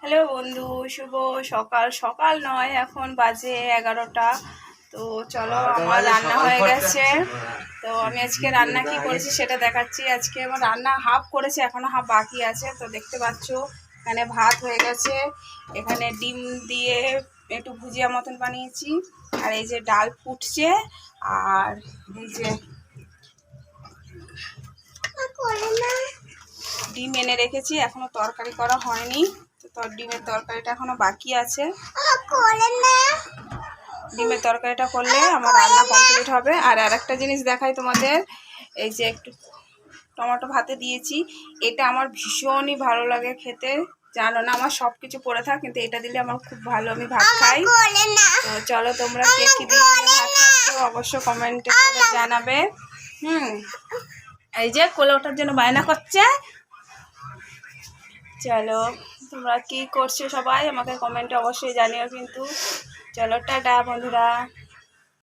Hello বন্ধু, শুভ সকাল। সকাল নয়, এখন বাজে 11টা। তো চলো, আমার রান্না হয়ে গেছে। তো আমি আজকে রান্না কি করেছি সেটা দেখাচ্ছি। আজকে আমার রান্না হাফ করেছি, এখনো হাফ বাকি আছে। তো দেখতে পাচ্ছ এখানে ভাত হয়ে গেছে, এখানে ডিম দিয়ে একটু ভুজিয়া মতন বানিয়েছি, আর এই যে ডাল ফুটছে, আর এই যে ডিম এনে রেখেছি, এখনো তরকারি করা হয়নি। তো ডিমের তরকারিটা এখনো বাকি আছে। ডিমের তরকারিটা করলে আমার রান্না কমপ্লিট হবে। আর আরেকটা জিনিস দেখাই তোমাদের, এই যে একটু টমেটো ভাতে দিয়েছি। এটা আমার ভীষণই ভালো লাগে খেতে, জানো না আমার সব কিছু পড়ে থাক, কিন্তু এটা দিলে আমার খুব ভালো, আমি ভাত খাই। তো চলো, তোমরা কে কি দিয়ে ভাত খাচ্ছ অবশ্য কমেন্টে করে জানাবে। এই যে কোলে ওঠার জন্য বায়না করছে। চলো, তোমরা কি করছো সবাই আমাকে কমেন্টে অবশ্যই জানিও কিন্তু। চলো, টাটা বন্ধুরা।